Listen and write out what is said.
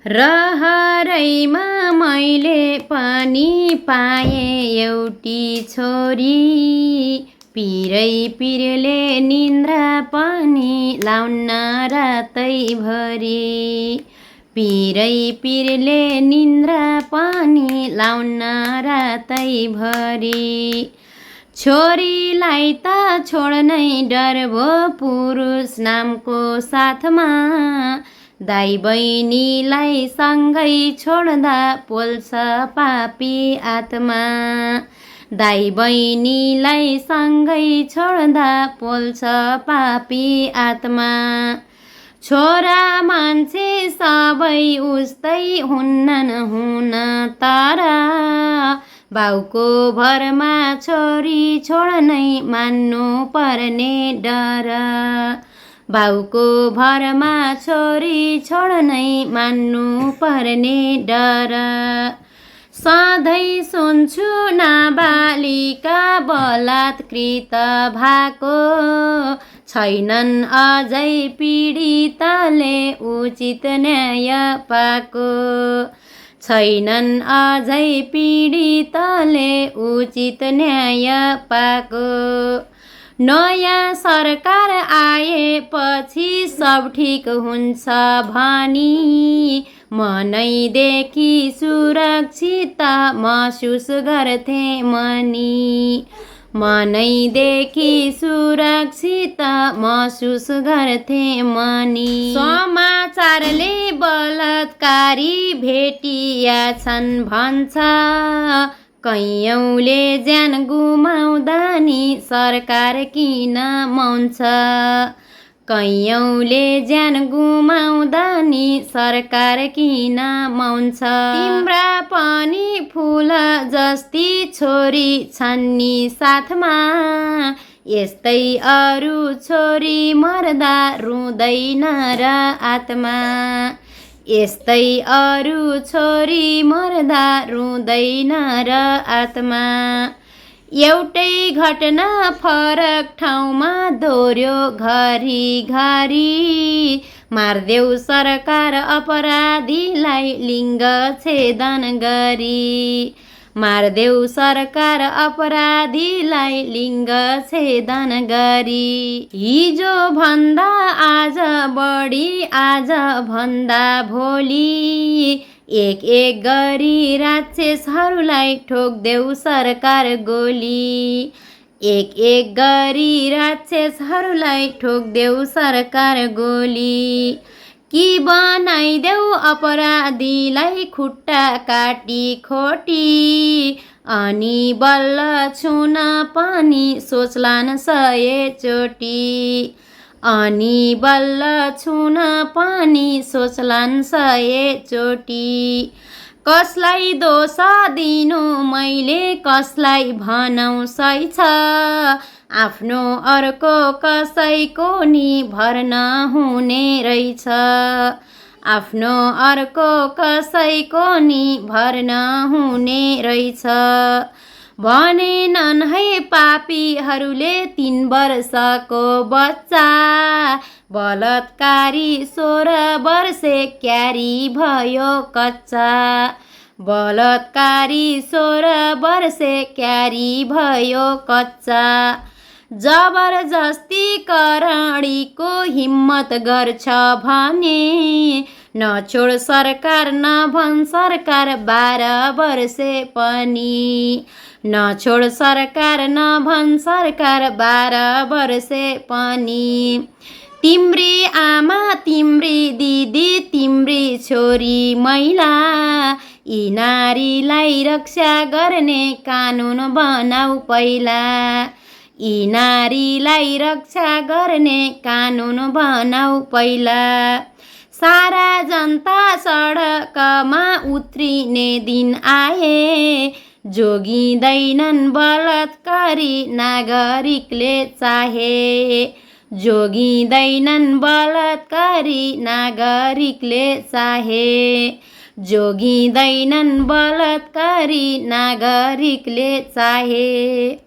रहरैमा मैले पनि पाएँ एउटी छोरी, पिरै पिरले निन्द्रा पनि लाउन्न रातैभरि। पिरै पिरले निन्द्रा पनि लाउन्न रातैभरि। छोरीलाई त छोड्नै डर भो पुरुष नामको साथमा, दाइ बहिनीलाई सँगै छोड्दा पोल्छ पापी आत्मा। दाइ बहिनीलाई सँगै छोड्दा पोल्छ पापी आत्मा। छोरा मान्छे सबै उस्तै हुन्नन् हुन तर, बाउको भरमा छोरी छोड्नै मान्नु पर्ने डर। बाउको भरमा छोरी छोड्नै मान्नु पर्ने डर। सधैँ सुन्छु नाबालिका बलात्कृत भएको, छैनन् अझै पीडितले उचित न्याय पाएको। छैनन् अझै पीडितले उचित न्याय पाएको। नयाँ सरकार आएपछि सब ठिक हुन्छ भनी, मनैदेखि सुरक्षित महसुस गर्थे मनी। मनैदेखि सुरक्षित महसुस गर्थे मनी। समाचारले बलात्कारी भेटिया छन् भन्छ, कैयौँले ज्यान गुमाउँदा नि सरकार किन मौन छ। कैयौँले ज्यान गुमाउँदा नि सरकार किन मौन छ। तिम्रा पनि फुल जस्ती छोरी छन् नि साथमा, यस्तै अरू छोरी मर्दा रुँदैन र आत्मा। यस्तै अरू छोरी मर्दा रुँदैन र आत्मा। एउटै घटना फरक ठाउँमा दोहोर्यो घरिघरि, मार्देऊ सरकार अपराधीलाई लिङ्ग छेदन गरी। मार्देऊ सरकार अपराधीलाई लिङ्ग छेदन गरी। हिजो भन्दा आज बढी आज भन्दा भोलि, एक एक गरी राक्षसहरूलाई ठोक्देऊ सरकार गोली। एक एक गरी राक्षसहरूलाई ठोक्देऊ सरकार गोली। कि बनाइदेऊ अपराधीलाई खुट्टा काटी खोटी, अनि बल्ल छुन पनि सोच्लान् 100 चोटी। अनि बल्ल छुन पनि सोच्लान् 100 चोटी। कसलाई दोष दिनु मैले कसलाई भनौँ सही छ, आफ्नो अर्को कसैको नि भर नहुने रहेछ। आफ्नो अर्को कसैको नि भर नहुने रहेछ। भनेनन् है पापीहरूले 3 वर्षको बच्चा, बलात्कारी 16 वर्षे क्यारी भयो कच्चा। बलात्कारी 16 वर्षे क्यारी भयो कच्चा। जबरजस्ती करणीको हिम्मत गर्छ भने, नछोड सरकार नभन् सरकार 12 वर्षे पनि। नछोड सरकार नभन् सरकार 12 वर्षे पनि। तिम्री आमा तिम्री दिदी तिम्री छोरी महिला, यी नारीलाई रक्षा गर्ने कानुन बनाऊ पहिला। यी नारीलाई रक्षा गर्ने कानुन बनाऊ पहिला। सारा जनता सडकमा उत्रिने दिन आए, जोगिँदैनन् बलात्कारी नागरिकले चाहे। जोगिँदैनन् बलात्कारी नागरिकले चाहे। जोगिँदैनन् बलात्कारी नागरिकले चाहे।